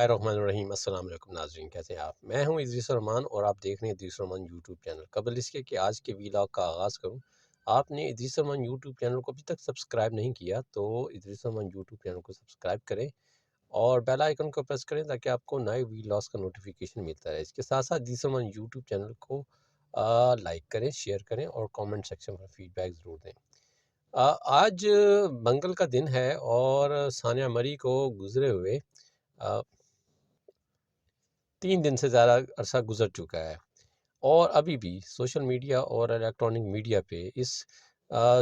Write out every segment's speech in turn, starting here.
बिस्मिल्लाहिर्रहमानिर्रहीम। अस्सलाम वालेकुम नाज़रीन, कैसे हैं आप? मैं हूं इदरीस रहमान और आप देख रहे हैं इदरीस रहमान यूट्यूब चैनल। कबल इसके कि आज के वीलॉग का आगाज़ करूं, आपने इदरीस रहमान यूट्यूब चैनल को अभी तक सब्सक्राइब नहीं किया तो इदरीस रहमान यूट्यूब चैनल को सब्सक्राइब करें और बेल आइकन को प्रेस करें ताकि आपको नए वीलॉग्स का नोटिफिकेशन मिलता रहे। इसके साथ साथ इदरीस रहमान यूट्यूब चैनल को लाइक करें, शेयर करें और कॉमेंट सेक्शन में फीडबैक ज़रूर दें। आज मंगल का दिन है और सानिया मरी को गुजरे हुए 3 दिन से ज़्यादा अरसा गुजर चुका है और अभी भी सोशल मीडिया और इलेक्ट्रॉनिक मीडिया पे इस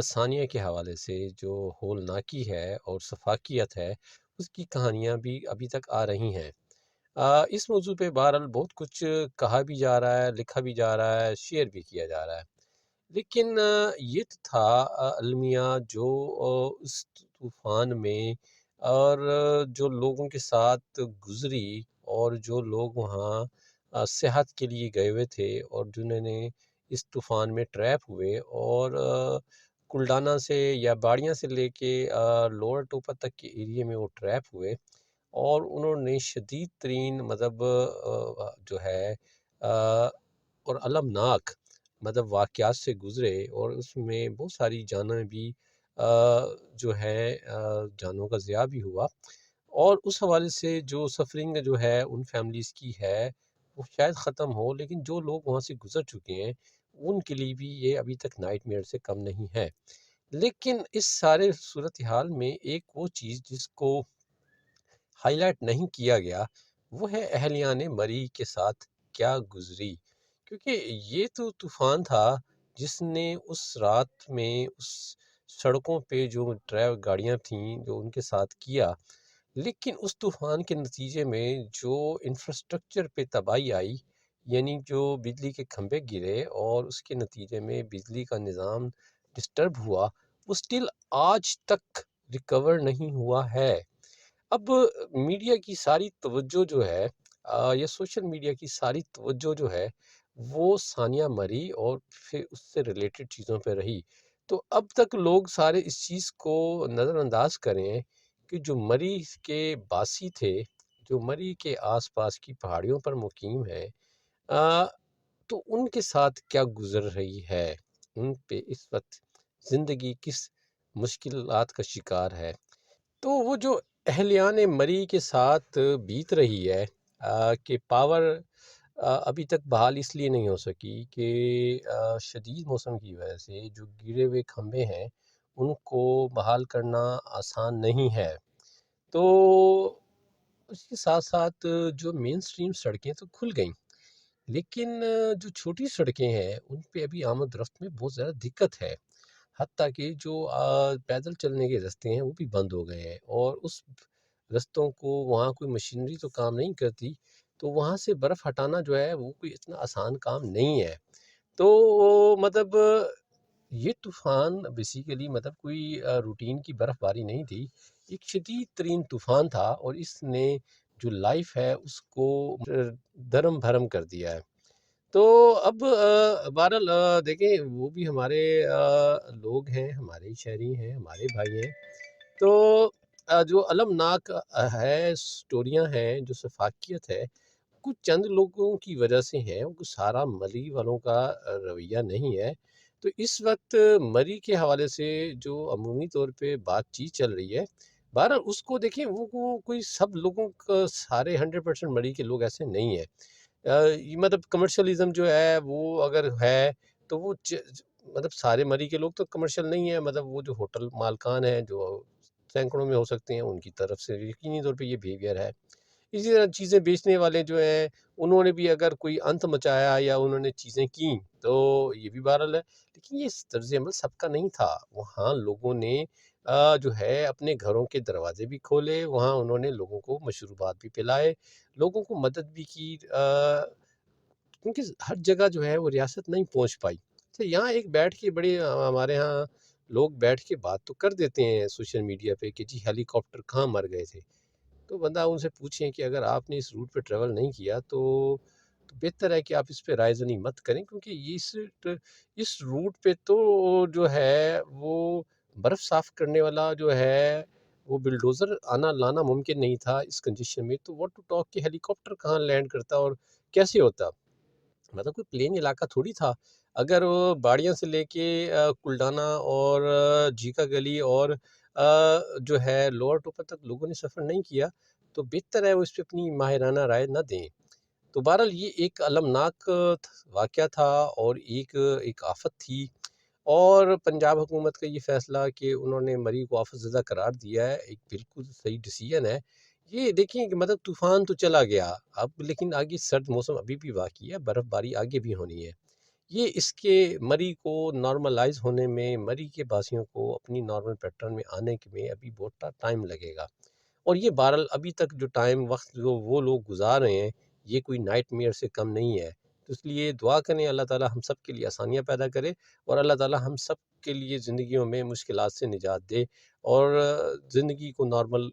सानिया के हवाले से जो होलनाकी है और सफाकियत है उसकी कहानियाँ भी अभी तक आ रही हैं। इस मौजू पे बहरहाल बहुत कुछ कहा भी जा रहा है, लिखा भी जा रहा है, शेयर भी किया जा रहा है। लेकिन ये तो था अलमिया जो उस तूफ़ान में और जो लोगों के साथ गुज़री और जो लोग वहाँ सेहत के लिए गए हुए थे और जिन्होंने इस तूफ़ान में ट्रैप हुए और कुल्डाना से या बाड़ियाँ से लेके लोअर टोपा तक के एरिया में वो ट्रैप हुए और उन्होंने शदीद तरीन मतलब जो है और अलमनाक मतलब वाक़यात से गुज़रे और उसमें बहुत सारी जानें भी जो है जानों का ज़िया भी हुआ और उस हवाले से जो सफ़रिंग जो है उन फैमिलीज़ की है वो शायद ख़त्म हो, लेकिन जो लोग वहाँ से गुज़र चुके हैं उनके लिए भी ये अभी तक नाइटमेयर से कम नहीं है। लेकिन इस सारे सूरत हाल में एक वो चीज़ जिसको हाईलाइट नहीं किया गया वो है अहलियान मरी के साथ क्या गुजरी, क्योंकि ये तो तूफ़ान था जिसने उस रात में उस सड़कों पे जो ड्राइव गाड़ियाँ थीं जो उनके साथ किया। लेकिन उस तूफ़ान के नतीजे में जो इंफ्रास्ट्रक्चर पे तबाही आई, यानी जो बिजली के खंभे गिरे और उसके नतीजे में बिजली का निज़ाम डिस्टर्ब हुआ, वो स्टिल आज तक रिकवर नहीं हुआ है। अब मीडिया की सारी तवज्जो जो है या सोशल मीडिया की सारी तवज्जो जो है वो सानिया मरी और फिर उससे रिलेटेड चीज़ों पे रही। तो अब तक लोग सारे इस चीज़ को नज़रअंदाज करें कि जो मरी के बासी थे, जो मरी के आसपास की पहाड़ियों पर मुकीम हैं, अ, तो उनके साथ क्या गुजर रही है, उन पे इस वक्त ज़िंदगी किस मुश्किलात का शिकार है। तो वो जो अहलियान मरी के साथ बीत रही है कि पावर अभी तक बहाल इसलिए नहीं हो सकी कि शदीद मौसम की वजह से जो गिरे हुए खंभे हैं उनको बहाल करना आसान नहीं है। तो उसके साथ साथ जो मेन स्ट्रीम सड़कें तो खुल गई, लेकिन जो छोटी सड़कें हैं उन पे अभी आमद रफ्त में बहुत ज़्यादा दिक्कत है। हत्ता कि जो पैदल चलने के रास्ते हैं वो भी बंद हो गए हैं और उस रास्तों को वहाँ कोई मशीनरी तो काम नहीं करती, तो वहाँ से बर्फ़ हटाना जो है वो कोई इतना आसान काम नहीं है। तो मतलब ये तूफ़ान बेसिकली मतलब कोई रूटीन की बर्फ़बारी नहीं थी, एक शदीद तरीन तूफ़ान था और इसने जो लाइफ है उसको दरम भरम कर दिया है। तो अब बहरहाल देखें वो भी हमारे लोग हैं, हमारे ही शहरी हैं, हमारे भाई हैं। तो जो अलमनाक है, स्टोरियाँ हैं, जो सफाकियत है, कुछ चंद लोगों की वजह से है, वो सारा मरी वालों का रवैया नहीं है। तो इस वक्त मरी के हवाले से जो अमूमी तौर पे बातचीत चल रही है, बहरहाल उसको देखें वो कोई सब लोगों का सारे 100% मरी के लोग ऐसे नहीं हैं। ये मतलब कमर्शियलिज़्म जो है वो अगर है तो वो मतलब सारे मरी के लोग तो कमर्शियल नहीं है, मतलब वो जो होटल मालकान हैं जो सैकड़ों में हो सकते हैं उनकी तरफ से यकीनी तौर पे ये बिहेवियर है। इसी तरह चीज़ें बेचने वाले जो हैं उन्होंने भी अगर कोई अंत मचाया या उन्होंने चीज़ें की तो ये भी बहरहाल है। लेकिन ये तर्ज़ अमल सबका नहीं था। वहाँ लोगों ने जो है अपने घरों के दरवाज़े भी खोले, वहाँ उन्होंने लोगों को मशरूबात भी पिलाए, लोगों को मदद भी की, क्योंकि हर जगह जो है वो रियासत नहीं पहुँच पाई। तो यहाँ एक बैठ के बड़े हमारे यहाँ लोग बैठ के बात तो कर देते हैं सोशल मीडिया पे कि जी हेलीकॉप्टर कहाँ मर गए थे। तो बंदा उनसे पूछें कि अगर आपने इस रूट पे ट्रैवल नहीं किया तो बेहतर है कि आप इस पे रायज़नी मत करें, क्योंकि इस रूट पे तो जो है वो बर्फ़ साफ़ करने वाला जो है وہ بلڈوزر آنا لانا ممکن نہیں تھا اس کنڈیشن میں، تو واٹ ٹو ٹاک کہ ہیلی کاپٹر کہاں لینڈ کرتا اور کیسے ہوتا؟ مطلب کوئی پلین علاقہ تھوڑی تھا۔ اگر وہ باڑیاں سے لے کے کلڈانا اور جیکا گلی اور جو ہے لوور ٹوپر تک لوگوں نے سفر نہیں کیا، تو بہتر ہے وہ اس پہ اپنی ماہرانہ رائے نہ دیں۔ تو بہرحال یہ ایک المناک واقعہ تھا اور ایک آفت تھی، اور پنجاب حکومت کا یہ فیصلہ کہ انہوں نے مری کو آفت زدہ قرار دیا ہے، ایک بالکل صحیح ڈیسیژن ہے۔ یہ دیکھیں کہ مطلب طوفان تو چلا گیا اب، لیکن آگے سرد موسم ابھی بھی باقی ہے، برف باری آگے بھی ہونی ہے۔ یہ اس کے مری کو نارملائز ہونے میں، مری کے باسیوں کو اپنی نارمل پیٹرن میں آنے میں ابھی بہت ٹائم لگے گا، اور یہ بہرحال ابھی تک جو وقت جو وہ لوگ گزار رہے ہیں، یہ کوئی نائٹ میئر سے کم نہیں ہے۔ تو اس لیے دعا کریں اللہ تعالی ہم سب کے لیے آسانیاں پیدا کرے، اور اللہ تعالی ہم سب کے لیے زندگیوں میں مشکلات سے نجات دے، اور زندگی کو نارمل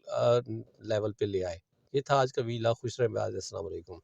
لیول پہ لے آئے۔ یہ تھا آج کا ویلا، خوش رہیں، السلام علیکم۔